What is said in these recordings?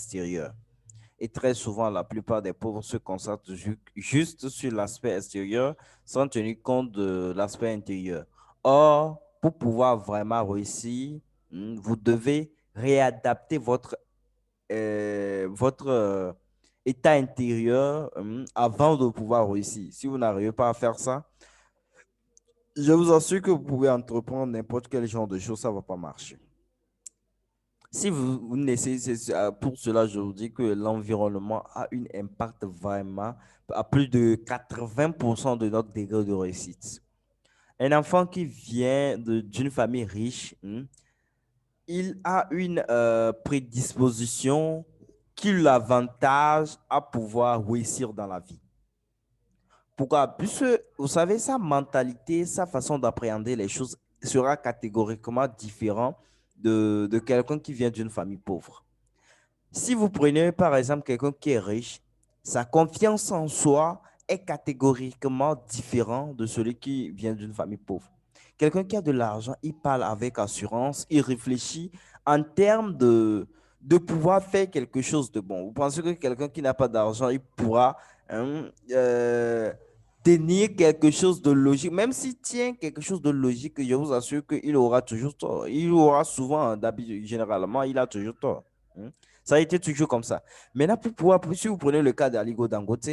extérieur. Et très souvent, la plupart des pauvres se concentrent juste sur l'aspect extérieur sans tenir compte de l'aspect intérieur. Or, pour pouvoir vraiment réussir, vous devez réadapter votre état intérieur avant de pouvoir réussir. Si vous n'arrivez pas à faire ça, je vous assure que vous pouvez entreprendre n'importe quel genre de choses, ça ne va pas marcher. Si vous nécessitez, pour cela, je vous dis que l'environnement a un impact vraiment à plus de 80% de notre degré de réussite. Un enfant qui vient d'une famille riche, il a une prédisposition qui l'avantage à pouvoir réussir dans la vie. Pourquoi? Puisque, vous savez, sa mentalité, sa façon d'appréhender les choses sera catégoriquement différente de quelqu'un qui vient d'une famille pauvre. Si vous prenez par exemple quelqu'un qui est riche, sa confiance en soi est catégoriquement différente de celui qui vient d'une famille pauvre. Quelqu'un qui a de l'argent, il parle avec assurance, il réfléchit en termes de pouvoir faire quelque chose de bon. Vous pensez que quelqu'un qui n'a pas d'argent, il pourra hein, tenir quelque chose de logique, même s'il tient quelque chose de logique, je vous assure qu'il aura toujours tort. Il aura souvent, d'habitude, généralement, il a toujours tort. Hein. Ça a été toujours comme ça. Maintenant, si vous prenez le cas d'Aligo Dangote,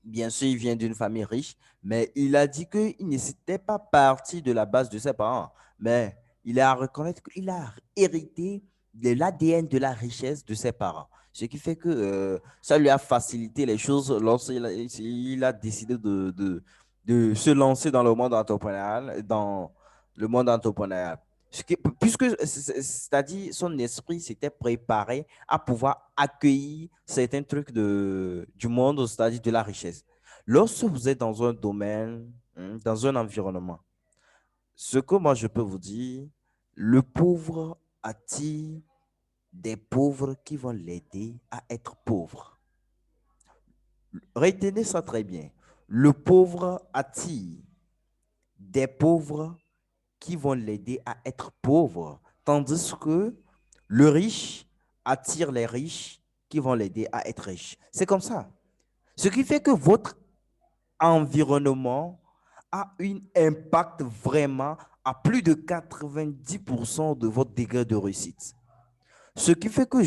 bien sûr, il vient d'une famille riche, mais il a dit qu'il ne s'était pas parti de la base de ses parents. Mais il a à reconnaître qu'il a hérité de l'ADN de la richesse de ses parents. Ce qui fait que ça lui a facilité les choses lorsqu'il a décidé de se lancer dans le monde entrepreneurial, puisque, c'est-à-dire, son esprit s'était préparé à pouvoir accueillir certains trucs du monde, c'est-à-dire de la richesse. Lorsque vous êtes dans un domaine, dans un environnement, ce que moi je peux vous dire, le pauvre attire des pauvres qui vont l'aider à être pauvre. Retenez ça très bien. Le pauvre attire des pauvres qui vont l'aider à être pauvre, tandis que le riche attire les riches qui vont l'aider à être riche. C'est comme ça. Ce qui fait que votre environnement a un impact vraiment à plus de 90% de votre degré de réussite. Ce qui fait que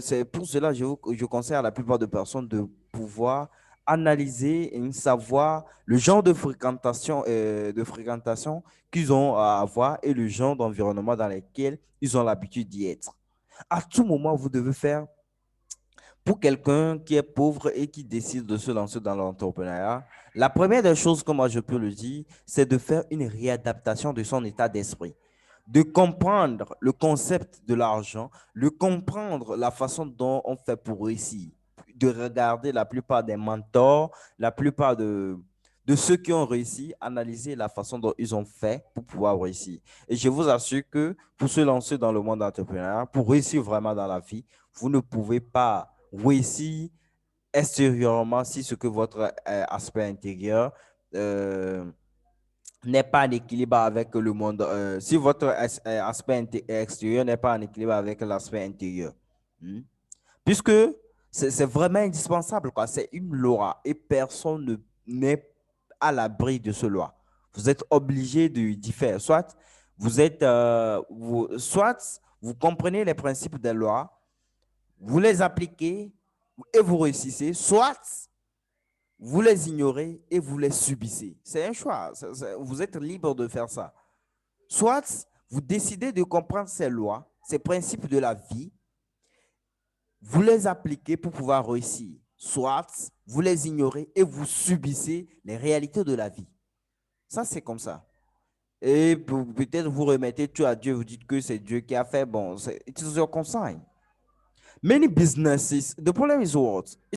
c'est pour cela que je conseille à la plupart des personnes de pouvoir analyser et savoir le genre de fréquentation qu'ils ont à avoir et le genre d'environnement dans lequel ils ont l'habitude d'y être. À tout moment, vous devez faire pour quelqu'un qui est pauvre et qui décide de se lancer dans l'entrepreneuriat, la première des choses que moi je peux le dire, c'est de faire une réadaptation de son état d'esprit, de comprendre le concept de l'argent, de comprendre la façon dont on fait pour réussir, de regarder la plupart des mentors, la plupart de ceux qui ont réussi, analyser la façon dont ils ont fait pour pouvoir réussir. Et je vous assure que pour se lancer dans le monde entrepreneurial, pour réussir vraiment dans la vie, vous ne pouvez pas réussir extérieurement si ce que votre aspect intérieur euh, n'est pas en équilibre avec le monde, si votre aspect extérieur n'est pas en équilibre avec l'aspect intérieur. Hmm. Puisque c'est vraiment indispensable, quoi. C'est une loi et personne n'est à l'abri de ce loi. Vous êtes obligé d'y faire. Soit vous comprenez les principes des lois, vous les appliquez et vous réussissez, soit vous les ignorez et vous les subissez. C'est un choix. Vous êtes libre de faire ça. Soit vous décidez de comprendre ces lois, ces principes de la vie, vous les appliquez pour pouvoir réussir. Soit vous les ignorez et vous subissez les réalités de la vie. Ça, c'est comme ça. Et peut-être vous remettez tout à Dieu, vous dites que c'est Dieu qui a fait. Bon, it's your consign. Many businesses, the problem is what?